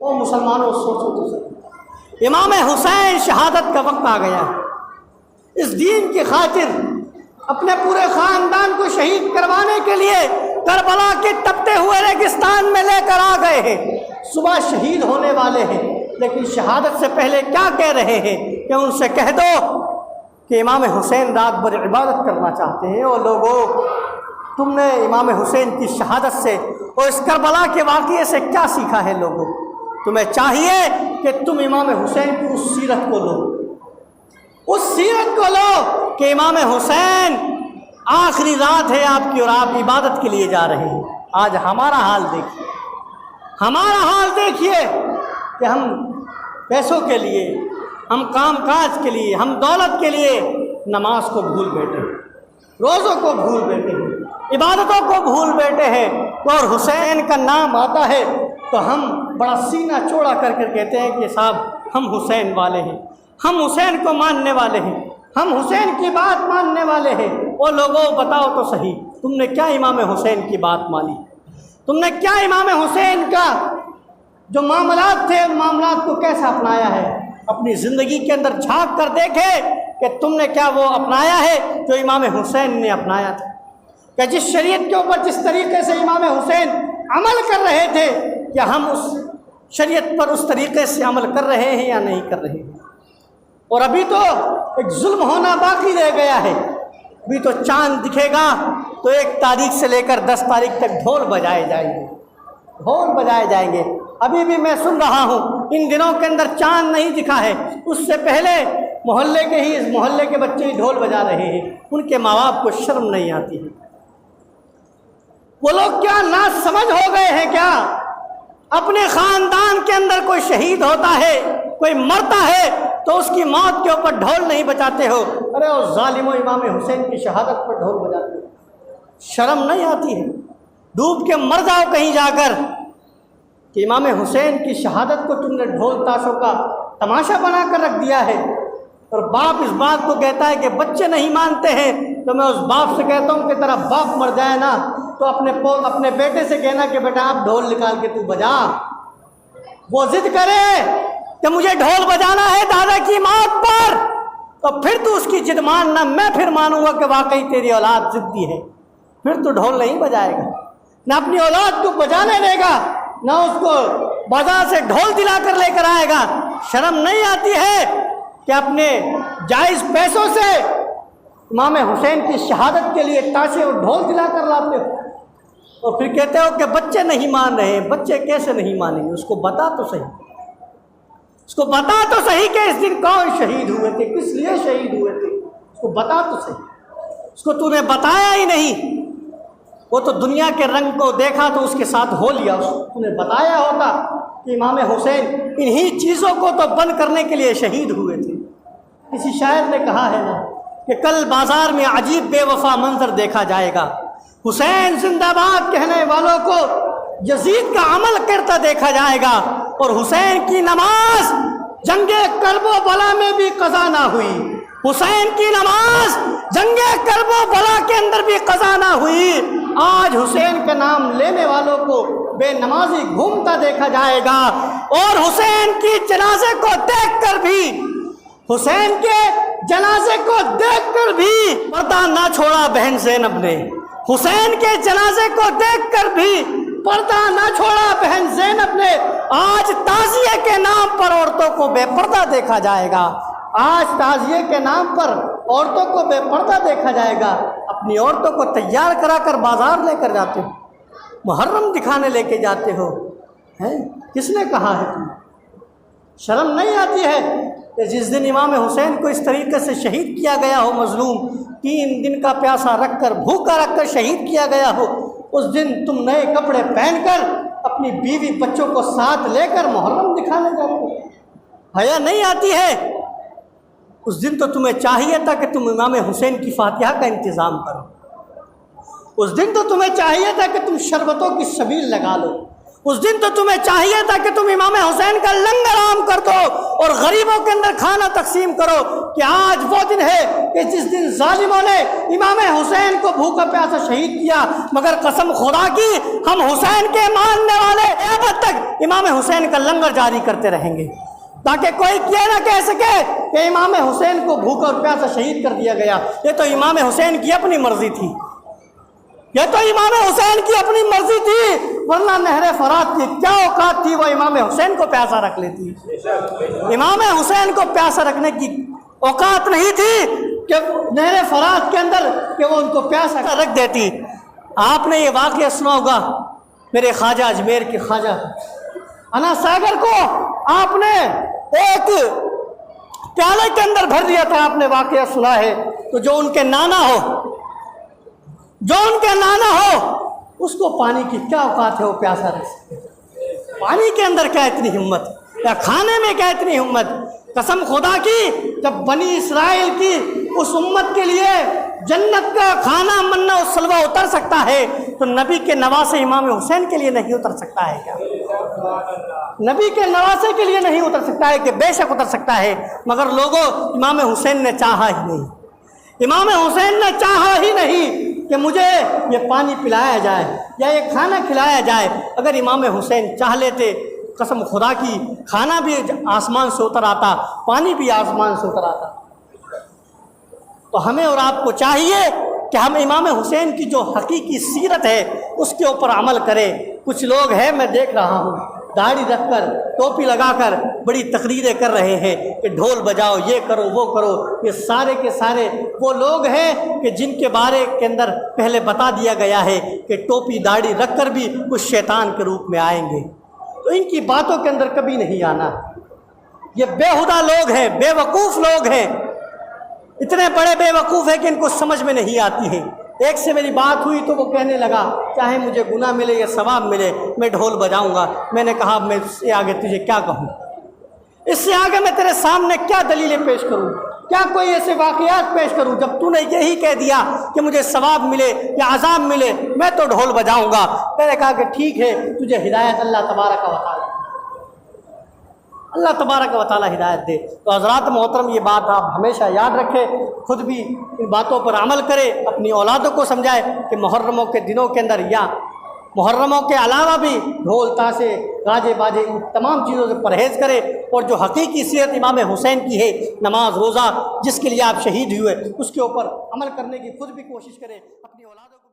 وہ مسلمانوں سوچو تو صحیح، امام حسین شہادت کا وقت آ گیا، اس دین کی خاطر اپنے پورے خاندان کو شہید کروانے کے لیے کربلا کے تپتے ہوئے ریگستان میں لے کر آ گئے ہیں، صبح شہید ہونے والے ہیں، لیکن شہادت سے پہلے کیا کہہ رہے ہیں کہ ان سے کہہ دو کہ امام حسین رات بھر عبادت کرنا چاہتے ہیں۔ اور لوگوں، تم نے امام حسین کی شہادت سے اور اس کربلا کے واقعے سے کیا سیکھا ہے؟ لوگوں، تمہیں چاہیے کہ تم امام حسین کی اس سیرت کو لو، اس سیرت کو لو کہ امام حسین آخری رات ہے آپ کی اور آپ عبادت کے لیے جا رہے ہیں۔ آج ہمارا حال دیکھیے، ہمارا حال دیکھیے کہ ہم پیسوں کے لیے، ہم کام کاج کے لیے، ہم دولت کے لیے نماز کو بھول بیٹھے ہیں، روزوں کو بھول بیٹھے ہیں، عبادتوں کو بھول بیٹھے ہیں، اور حسین کا نام آتا ہے تو ہم بڑا سینہ چوڑا کر کر کہتے ہیں کہ صاحب ہم حسین والے ہیں، ہم حسین کو ماننے والے ہیں، ہم حسین کی بات ماننے والے ہیں۔ اور لوگوں بتاؤ تو صحیح، تم نے کیا امام حسین کی بات مانی؟ تم نے کیا امام حسین کا جو معاملات تھے ان معاملات کو کیسا اپنایا ہے؟ اپنی زندگی کے اندر جھانک کر دیکھے کہ تم نے کیا وہ اپنایا ہے جو امام حسین نے اپنایا تھا، کہ جس شریعت کے اوپر جس طریقے سے امام حسین عمل کر رہے تھے کیا ہم اس شریعت پر اس طریقے سے عمل کر رہے ہیں یا نہیں کر رہے ہیں؟ اور ابھی تو ایک ظلم ہونا باقی رہ گیا ہے، ابھی تو چاند دکھے گا تو 1 تاریخ سے لے کر 10 تاریخ تک ڈھول بجائے جائیں گے، ڈھول بجائے جائیں گے۔ ابھی بھی میں سن رہا ہوں ان دنوں کے اندر چاند نہیں دکھا ہے، اس سے پہلے محلے کے ہی، اس محلے کے بچے ہی ڈھول بجا رہے ہیں، ان کے ماں باپ کو شرم نہیں آتی ہے۔ وہ لوگ کیا ناسمجھ ہو گئے ہیں کیا؟ اپنے خاندان کے اندر کوئی شہید ہوتا ہے، کوئی مرتا ہے تو اس کی موت کے اوپر ڈھول نہیں بجاتے ہو؟ ارے وہ ظالموں، امام حسین کی شہادت پر ڈھول بجاتے ہو، شرم نہیں آتی ہے؟ ڈوب کے مر جاؤ کہیں جا کر کہ امام حسین کی شہادت کو تم نے ڈھول تاشوں کا تماشا بنا کر رکھ دیا ہے۔ اور باپ اس بات کو کہتا ہے کہ بچے نہیں مانتے ہیں، تو میں اس باپ سے کہتا ہوں کہ تیرا باپ مر جائے نا تو اپنے بیٹے سے کہنا کہ بیٹا آپ ڈھول نکال کے تو بجا۔ وہ ضد کرے کہ مجھے ڈھول بجانا ہے دادا کی موت پر، تو پھر تو اس کی ضد ماننا، میں پھر مانوں گا کہ واقعی تیری اولاد ضدی ہے، پھر تو ڈھول نہیں بجائے گا، نہ اپنی اولاد کو بجانے دے گا، نہ اس کو بازار سے ڈھول دلا کر لے کر آئے گا۔ شرم نہیں آتی ہے کہ اپنے جائز پیسوں سے امام حسین کی شہادت کے لیے تاشے اور ڈھول دلا کر لاتے ہو، اور پھر کہتے ہو کہ بچے نہیں مان رہے ہیں؟ بچے کیسے نہیں مانیں گے؟ اس کو بتا تو صحیح، اس کو بتا تو صحیح کہ اس دن کون شہید ہوئے تھے، کس لیے شہید ہوئے تھے، اس کو بتا تو صحیح۔ اس کو تو نے بتایا ہی نہیں، وہ تو دنیا کے رنگ کو دیکھا تو اس کے ساتھ ہو لیا، اس کو تو نے بتایا ہوتا کہ امام حسین انہی چیزوں کو تو بند کرنے کے لیے شہید ہوئے تھے۔ کسی شاعر نے کہا ہے نا کہ کل بازار میں عجیب بے وفا منظر دیکھا جائے گا، حسین زندہ باد کہنے والوں کو یزید کا عمل کرتا دیکھا جائے گا، اور حسین کی نماز جنگ کرب و بلا میں بھی قضا نہ ہوئی، حسین کی نماز جنگ کرب و بلا کے اندر بھی قضا نہ ہوئی۔ آج حسین کا نام لینے والوں کو بے نمازی گھومتا دیکھا جائے گا، اور حسین کی جنازے کو دیکھ کر بھی، حسین کے جنازے کو دیکھ کر بھی پردہ نہ چھوڑا بہن زینب نے، حسین کے جنازے کو دیکھ کر بھی پردہ نہ چھوڑا بہن زینب نے۔ آج تعزیے کے نام پر عورتوں کو بے پردہ دیکھا جائے گا، آج تعزیے کے نام پر عورتوں کو بے پردہ دیکھا جائے گا۔ اپنی عورتوں کو تیار کرا کر بازار لے کر جاتے ہو، محرم دکھانے لے کے جاتے ہو، کس نے کہا ہے تم؟ شرم نہیں آتی ہے کہ جس دن امام حسین کو اس طریقے سے شہید کیا گیا ہو، مظلوم 3 دن کا پیاسا رکھ کر، بھوکا رکھ کر شہید کیا گیا ہو، اس دن تم نئے کپڑے پہن کر اپنی بیوی بچوں کو ساتھ لے کر محرم دکھانے جاتے ہو؟ حیا نہیں آتی ہے؟ اس دن تو تمہیں چاہیے تھا کہ تم امام حسین کی فاتحہ کا انتظام کرو، اس دن تو تمہیں چاہیے تھا کہ تم شربتوں کی سبیل لگا لو، اس دن تو تمہیں چاہیے تھا کہ تم امام حسین کا لنگر عام کر دو اور غریبوں کے اندر کھانا تقسیم کرو کہ آج وہ دن ہے کہ جس دن ظالموں نے امام حسین کو بھوکا پیاسا شہید کیا، مگر قسم خدا کی ہم حسین کے ماننے والے قیامت تک امام حسین کا لنگر جاری کرتے رہیں گے، تاکہ کوئی یہ نہ کہہ سکے کہ امام حسین کو بھوکا اور پیاسا شہید کر دیا گیا۔ یہ تو امام حسین کی اپنی مرضی تھی، یہ تو امام حسین کی اپنی مرضی تھی، ورنہ نہر فرات کی کیا اوقات تھی وہ امام حسین کو پیاسا رکھ لیتی۔ امام حسین کو پیاسا رکھنے کی اوقات نہیں تھی کہ نہر فرات کے اندر کہ وہ ان کو پیاسا رکھ دیتی۔ آپ نے یہ واقعہ سنا ہوگا، میرے خواجہ اجمیر کے خواجہ انا ساگر کو آپ نے ایک پیالے کے اندر بھر دیا تھا، آپ نے واقعہ سنا ہے۔ تو جو ان کے نانا ہو اس کو پانی کی کیا اوقات ہے، وہ پیاسا رہ سکتے، پانی کے اندر کیا اتنی ہمت، یا کھانے میں کیا اتنی ہمت۔ قسم خدا کی جب بنی اسرائیل کی اس امت کے لیے جنت کا کھانا منہ و سلوہ اتر سکتا ہے تو نبی کے نواسے امام حسین کے لیے نہیں اتر سکتا ہے کیا؟ نبی کے نواسے کے لیے نہیں اتر سکتا ہے کہ بے شک اتر سکتا ہے، مگر لوگوں امام حسین نے چاہا ہی نہیں، امام حسین نے چاہا ہی نہیں کہ مجھے یہ پانی پلایا جائے یا یہ کھانا کھلایا جائے۔ اگر امام حسین چاہ لیتے قسم خدا کی کھانا بھی آسمان سے اتر آتا، پانی بھی آسمان سے اتر آتا۔ تو ہمیں اور آپ کو چاہیے کہ ہم امام حسین کی جو حقیقی سیرت ہے اس کے اوپر عمل کریں۔ کچھ لوگ ہیں، میں دیکھ رہا ہوں، داڑھی رکھ کر ٹوپی لگا کر بڑی تقریریں کر رہے ہیں کہ ڈھول بجاؤ، یہ کرو وہ کرو۔ یہ سارے کے سارے وہ لوگ ہیں کہ جن کے بارے کے اندر پہلے بتا دیا گیا ہے کہ ٹوپی داڑھی رکھ کر بھی کچھ شیطان کے روپ میں آئیں گے، تو ان کی باتوں کے اندر کبھی نہیں آنا۔ یہ بےہودہ لوگ ہیں، بے وقوف لوگ ہیں، اتنے بڑے بے وقوف ہیں کہ ان کو سمجھ میں نہیں آتی ہے۔ ایک سے میری بات ہوئی تو وہ کہنے لگا چاہے مجھے گناہ ملے یا ثواب ملے میں ڈھول بجاؤں گا۔ میں نے کہا میں اس سے آگے تجھے کیا کہوں، اس سے آگے میں تیرے سامنے کیا دلیلیں پیش کروں، کیا کوئی ایسے واقعات پیش کروں؟ جب تو نے یہی کہہ دیا کہ مجھے ثواب ملے یا عذاب ملے میں تو ڈھول بجاؤں گا۔ میں نے کہا کہ ٹھیک ہے، تجھے ہدایت اللہ تبارک و تعالی، اللہ تبارک و تعالی ہدایت دے۔ تو حضرات محترم یہ بات آپ ہمیشہ یاد رکھیں، خود بھی ان باتوں پر عمل کرے، اپنی اولادوں کو سمجھائے کہ محرموں کے دنوں کے اندر یا محرموں کے علاوہ بھی ڈھول تاشے گاجے باجے ان تمام چیزوں سے پرہیز کرے، اور جو حقیقی سیرت امام حسین کی ہے، نماز روزہ جس کے لیے آپ شہید ہوئے، اس کے اوپر عمل کرنے کی خود بھی کوشش کرے، اپنی اولادوں کو